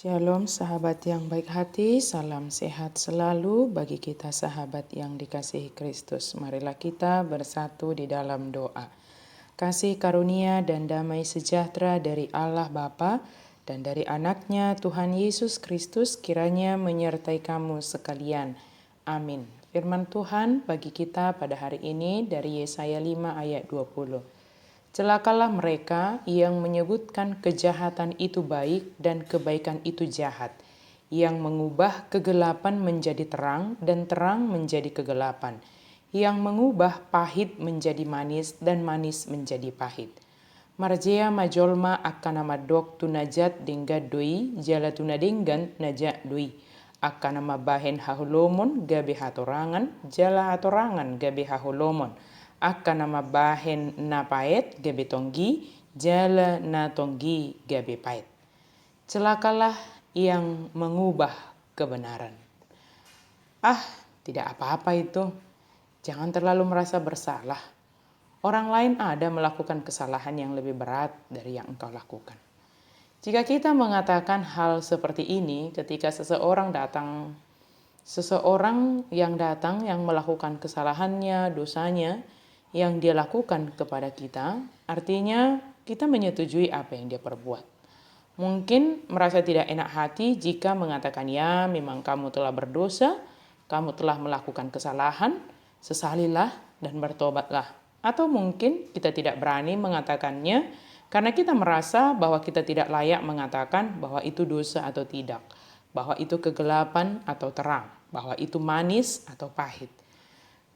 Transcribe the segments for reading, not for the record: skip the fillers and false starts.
Shalom sahabat yang baik hati, salam sehat selalu bagi kita sahabat yang dikasihi Kristus. Marilah kita bersatu di dalam doa. Kasih karunia dan damai sejahtera dari Allah Bapa dan dari anaknya Tuhan Yesus Kristus kiranya menyertai kamu sekalian. Amin. Firman Tuhan bagi kita pada hari ini dari Yesaya 5 ayat 20. Celakalah mereka yang menyebutkan kejahatan itu baik dan kebaikan itu jahat, yang mengubah kegelapan menjadi terang dan terang menjadi kegelapan, yang mengubah pahit menjadi manis dan manis menjadi pahit. Marjea majolma akan nama dok tunajat dengga doi jala tunadenggan najak doi akan nama bahen hahulomon gabe hatorangan jala hatorangan gabe hahulomon akan nama bahen na paet gabe tonggi jala na tonggi gabe paet. Celakalah yang mengubah kebenaran. Tidak apa-apa itu. Jangan terlalu merasa bersalah. Orang lain ada melakukan kesalahan yang lebih berat dari yang engkau lakukan. Jika kita mengatakan hal seperti ini ketika seseorang yang melakukan kesalahannya, dosanya, yang dia lakukan kepada kita, artinya kita menyetujui apa yang dia perbuat. Mungkin merasa tidak enak hati jika mengatakan, ya memang kamu telah berdosa, kamu telah melakukan kesalahan, sesalilah dan bertobatlah. Atau mungkin kita tidak berani mengatakannya karena kita merasa bahwa kita tidak layak mengatakan bahwa itu dosa atau tidak, bahwa itu kegelapan atau terang, bahwa itu manis atau pahit.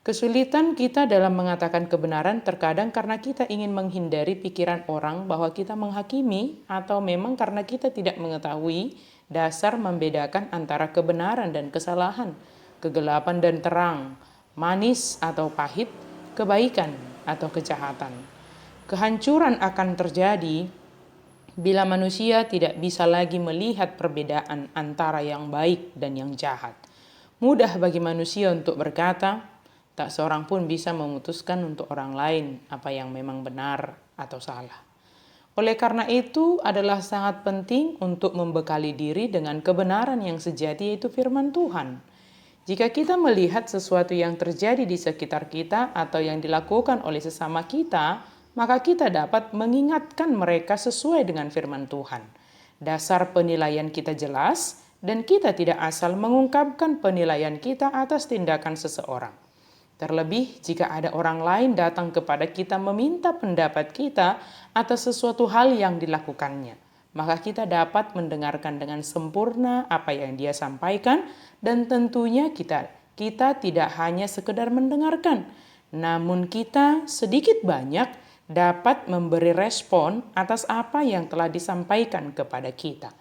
Kesulitan kita dalam mengatakan kebenaran terkadang karena kita ingin menghindari pikiran orang bahwa kita menghakimi atau memang karena kita tidak mengetahui dasar membedakan antara kebenaran dan kesalahan, kegelapan dan terang, manis atau pahit, kebaikan atau kejahatan. Kehancuran akan terjadi bila manusia tidak bisa lagi melihat perbedaan antara yang baik dan yang jahat. Mudah bagi manusia untuk berkata, tak seorang pun bisa memutuskan untuk orang lain apa yang memang benar atau salah. Oleh karena itu adalah sangat penting untuk membekali diri dengan kebenaran yang sejati yaitu firman Tuhan. Jika kita melihat sesuatu yang terjadi di sekitar kita atau yang dilakukan oleh sesama kita, maka kita dapat mengingatkan mereka sesuai dengan firman Tuhan. Dasar penilaian kita jelas dan kita tidak asal mengungkapkan penilaian kita atas tindakan seseorang. Terlebih jika ada orang lain datang kepada kita meminta pendapat kita atas sesuatu hal yang dilakukannya, maka kita dapat mendengarkan dengan sempurna apa yang dia sampaikan dan tentunya kita tidak hanya sekedar mendengarkan, namun kita sedikit banyak dapat memberi respon atas apa yang telah disampaikan kepada kita.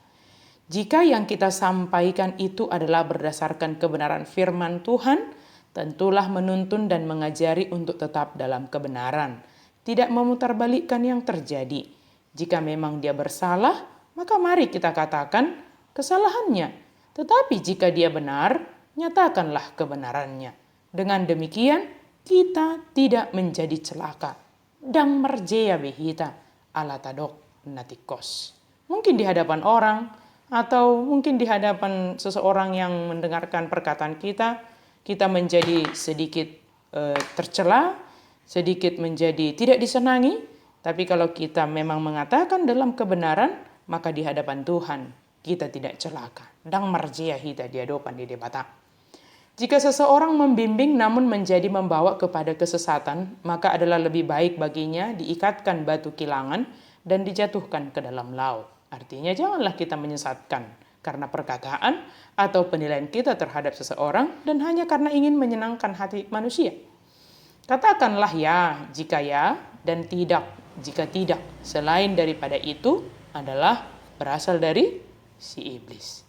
Jika yang kita sampaikan itu adalah berdasarkan kebenaran firman Tuhan, tentulah menuntun dan mengajari untuk tetap dalam kebenaran, tidak memutarbalikkan yang terjadi. Jika memang dia bersalah, maka mari kita katakan kesalahannya. Tetapi jika dia benar, nyatakanlah kebenarannya. Dengan demikian, kita tidak menjadi celaka. Dang merjea behita ala tadok natikos. Mungkin di hadapan orang, atau mungkin di hadapan seseorang yang mendengarkan perkataan kita menjadi sedikit tercela, sedikit menjadi tidak disenangi. Tapi kalau kita memang mengatakan dalam kebenaran, maka di hadapan Tuhan kita tidak celaka. Dang marjia hita di hadapan di debata. Jika seseorang membimbing namun menjadi membawa kepada kesesatan, maka adalah lebih baik baginya diikatkan batu kilangan dan dijatuhkan ke dalam laut. Artinya janganlah kita menyesatkan karena perkataan atau penilaian kita terhadap seseorang dan hanya karena ingin menyenangkan hati manusia. Katakanlah ya jika ya dan tidak jika tidak. Selain daripada itu adalah berasal dari si iblis.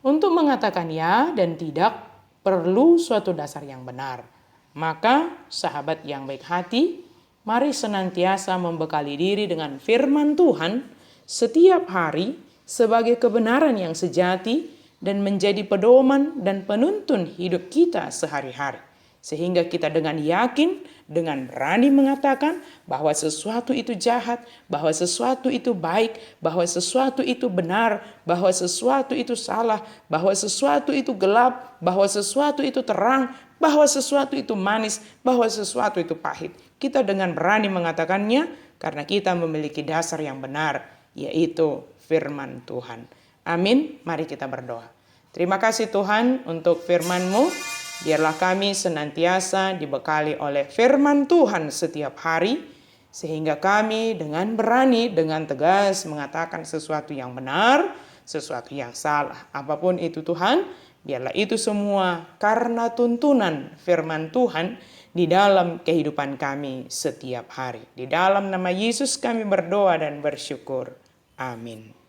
Untuk mengatakan ya dan tidak perlu suatu dasar yang benar. Maka sahabat yang baik hati, mari senantiasa membekali diri dengan firman Tuhan setiap hari sebagai kebenaran yang sejati dan menjadi pedoman dan penuntun hidup kita sehari-hari. Sehingga kita dengan yakin, dengan berani mengatakan bahwa sesuatu itu jahat, bahwa sesuatu itu baik, bahwa sesuatu itu benar, bahwa sesuatu itu salah, bahwa sesuatu itu gelap, bahwa sesuatu itu terang, bahwa sesuatu itu manis, bahwa sesuatu itu pahit. Kita dengan berani mengatakannya karena kita memiliki dasar yang benar, yaitu firman Tuhan. Amin. Mari kita berdoa. Terima kasih Tuhan untuk firman-Mu. Biarlah kami senantiasa dibekali oleh firman Tuhan setiap hari, sehingga kami dengan berani, dengan tegas mengatakan sesuatu yang benar, sesuatu yang salah. Apapun itu Tuhan, biarlah itu semua karena tuntunan firman Tuhan di dalam kehidupan kami setiap hari. Di dalam nama Yesus kami berdoa dan bersyukur. Amin.